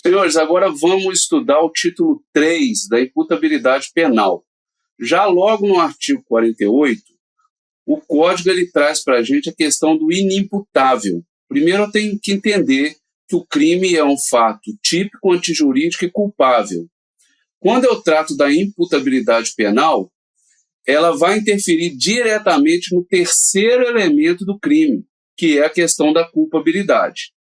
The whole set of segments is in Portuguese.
Senhores, agora vamos estudar o título 3 da imputabilidade penal. Já logo no artigo 48, o Código ele traz para a gente a questão do inimputável. Primeiro eu tenho que entender que o crime é um fato típico, antijurídico e culpável. Quando eu trato da imputabilidade penal, ela vai interferir diretamente no terceiro elemento do crime, que é a questão da culpabilidade.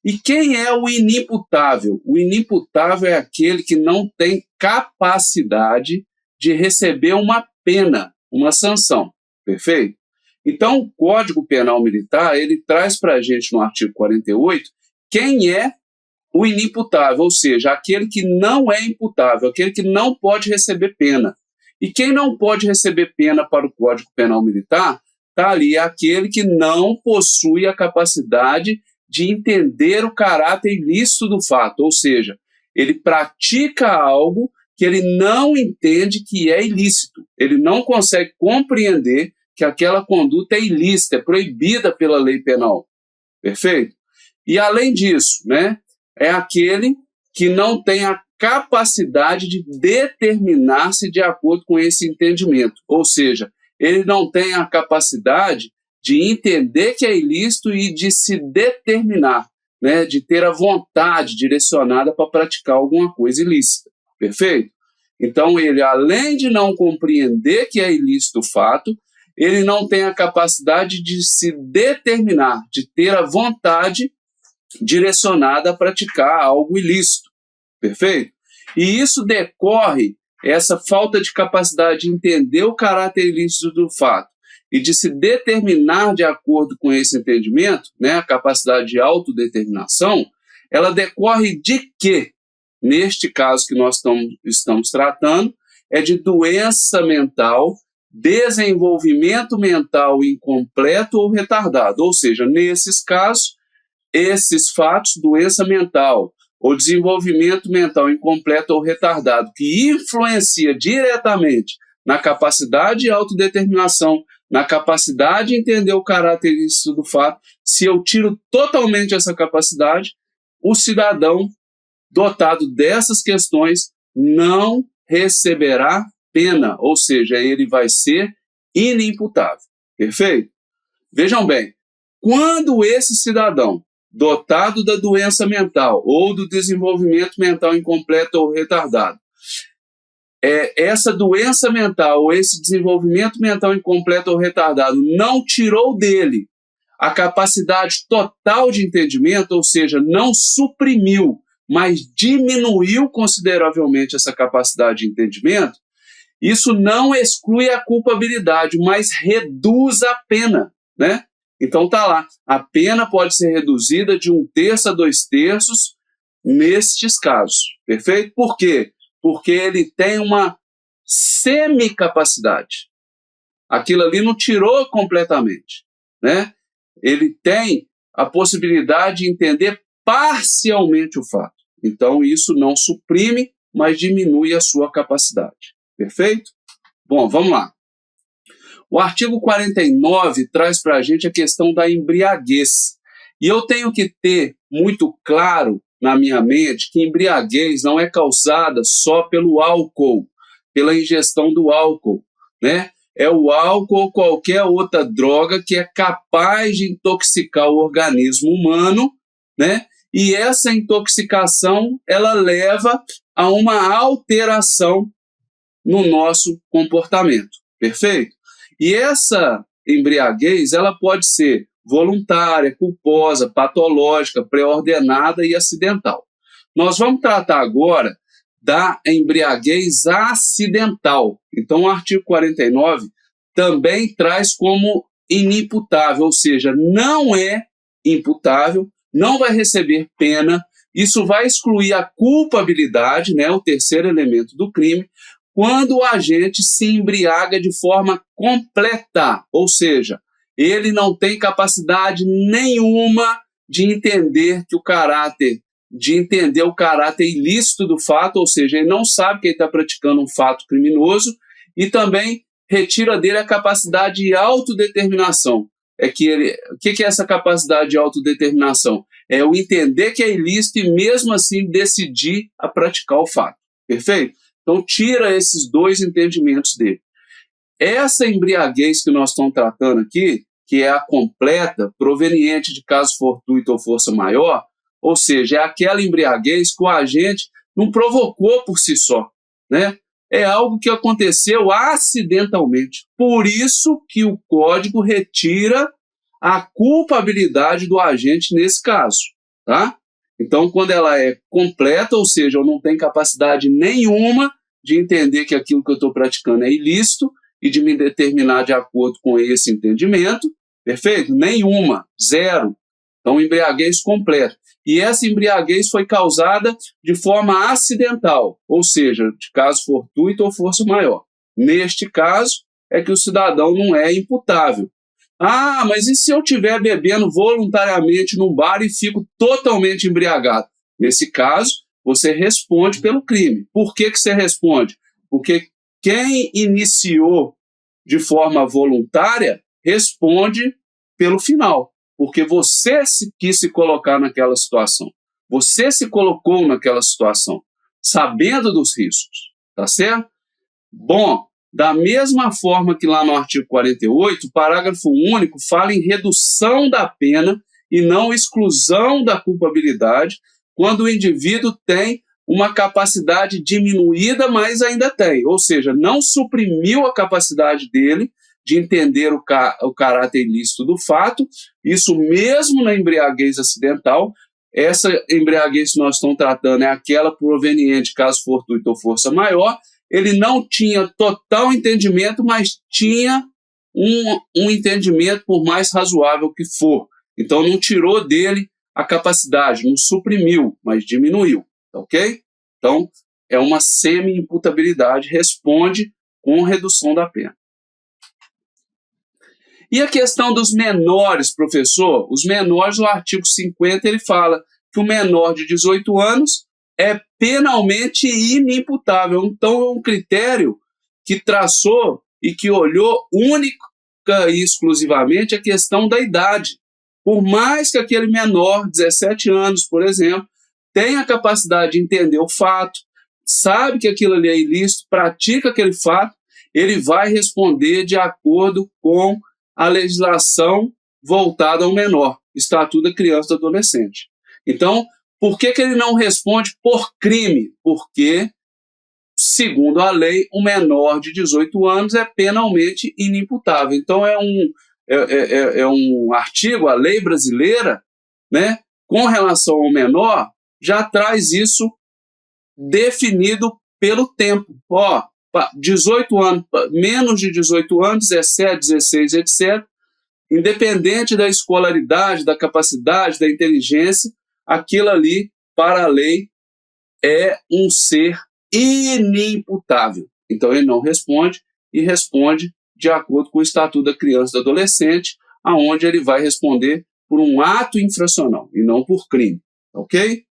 E quem é o inimputável? O inimputável é aquele que não tem capacidade de receber uma pena, uma sanção. Perfeito? Então, o Código Penal Militar, ele traz para a gente no artigo 48 quem é o inimputável, ou seja, aquele que não é imputável, aquele que não pode receber pena. E quem não pode receber pena para o Código Penal Militar, está ali aquele que não possui a capacidade de entender o caráter ilícito do fato, ou seja, ele pratica algo que ele não entende que é ilícito, ele não consegue compreender que aquela conduta é ilícita, é proibida pela lei penal, perfeito? E além disso, né, é aquele que não tem a capacidade de determinar-se de acordo com esse entendimento, ou seja, ele não tem a capacidade de entender que é ilícito e de se determinar, né, de ter a vontade direcionada para praticar alguma coisa ilícita, perfeito? Então ele, além de não compreender que é ilícito o fato, ele não tem a capacidade de se determinar, de ter a vontade direcionada a praticar algo ilícito, perfeito? E isso decorre, essa falta de capacidade de entender o caráter ilícito do fato e de se determinar de acordo com esse entendimento, né, a capacidade de autodeterminação, ela decorre de quê? Neste caso que nós estamos tratando, é de doença mental, desenvolvimento mental incompleto ou retardado, ou seja, nesses casos, esses fatos, doença mental ou desenvolvimento mental incompleto ou retardado, que influencia diretamente na capacidade de autodeterminação, na capacidade de entender o caráter ilícito do fato, se eu tiro totalmente essa capacidade, o cidadão dotado dessas questões não receberá pena, ou seja, ele vai ser inimputável. Perfeito? Vejam bem, quando esse cidadão dotado da doença mental ou do desenvolvimento mental incompleto ou retardado, essa doença mental ou esse desenvolvimento mental incompleto ou retardado não tirou dele a capacidade total de entendimento, ou seja, não suprimiu, mas diminuiu consideravelmente essa capacidade de entendimento, isso não exclui a culpabilidade, mas reduz a pena, né? Então tá lá, a pena pode ser reduzida de 1/3 a 2/3 nestes casos, perfeito? Por quê? Porque ele tem uma semicapacidade. Aquilo ali não tirou completamente, né? Ele tem a possibilidade de entender parcialmente o fato. Então isso não suprime, mas diminui a sua capacidade. Perfeito? Bom, vamos lá. O artigo 49 traz para a gente a questão da embriaguez. E eu tenho que ter muito claro na minha mente que embriaguez não é causada só pelo álcool, pela ingestão do álcool, né? É o álcool ou qualquer outra droga que é capaz de intoxicar o organismo humano, né? E essa intoxicação, ela leva a uma alteração no nosso comportamento, perfeito? E essa embriaguez, ela pode ser voluntária, culposa, patológica, pré-ordenada e acidental. Nós vamos tratar agora da embriaguez acidental. Então, o artigo 49 também traz como inimputável, ou seja, não é imputável, não vai receber pena, isso vai excluir a culpabilidade, né, o terceiro elemento do crime, quando o agente se embriaga de forma completa, ou seja, ele não tem capacidade nenhuma de entender que o caráter ilícito do fato, ou seja, ele não sabe que ele está praticando um fato criminoso e também retira dele a capacidade de autodeterminação. O que é essa capacidade de autodeterminação? É o entender que é ilícito e mesmo assim decidir a praticar o fato. Perfeito? Então tira esses dois entendimentos dele. Essa embriaguez que nós estamos tratando aqui, que é a completa, proveniente de caso fortuito ou força maior, ou seja, é aquela embriaguez que o agente não provocou por si só, né? É algo que aconteceu acidentalmente. Por isso que o Código retira a culpabilidade do agente nesse caso, tá? Então, quando ela é completa, ou seja, eu não tenho capacidade nenhuma de entender que aquilo que eu estou praticando é ilícito e de me determinar de acordo com esse entendimento, perfeito? Nenhuma, zero. Então, embriaguez completa. E essa embriaguez foi causada de forma acidental, ou seja, de caso fortuito ou força maior. Neste caso, é que o cidadão não é imputável. Ah, mas e se eu estiver bebendo voluntariamente num bar e fico totalmente embriagado? Nesse caso, você responde pelo crime. Por que você responde? Porque quem iniciou de forma voluntária responde pelo final. Porque você quis se colocar naquela situação. Você se colocou naquela situação, sabendo dos riscos. Tá certo? Bom, da mesma forma que lá no artigo 48, o parágrafo único fala em redução da pena e não exclusão da culpabilidade, quando o indivíduo tem uma capacidade diminuída, mas ainda tem. Ou seja, não suprimiu a capacidade dele de entender o caráter ilícito do fato, isso mesmo na embriaguez acidental. Essa embriaguez que nós estamos tratando é aquela proveniente, caso fortuito ou força maior. Ele não tinha total entendimento, mas tinha um entendimento, por mais razoável que for. Então, não tirou dele a capacidade, não suprimiu, mas diminuiu, ok? Então, é uma semi-imputabilidade, responde com redução da pena. E a questão dos menores, professor? Os menores, o artigo 50, ele fala que o menor de 18 anos é penalmente inimputável. Então, é um critério que traçou e que olhou única e exclusivamente a questão da idade. Por mais que aquele menor, 17 anos, por exemplo, tenha a capacidade de entender o fato, sabe que aquilo ali é ilícito, pratica aquele fato, ele vai responder de acordo com a legislação voltada ao menor, Estatuto da Criança e do Adolescente. Então, por que ele não responde por crime? Porque, segundo a lei, o menor de 18 anos é penalmente inimputável. Então, é um artigo, a lei brasileira, né, com relação ao menor, já traz isso definido pelo tempo. 18 anos, menos de 18 anos, 17, 16, etc., independente da escolaridade, da capacidade, da inteligência, aquilo ali, para a lei, é um ser inimputável. Então, ele não responde e responde de acordo com o Estatuto da Criança e do Adolescente, aonde ele vai responder por um ato infracional e não por crime. Ok?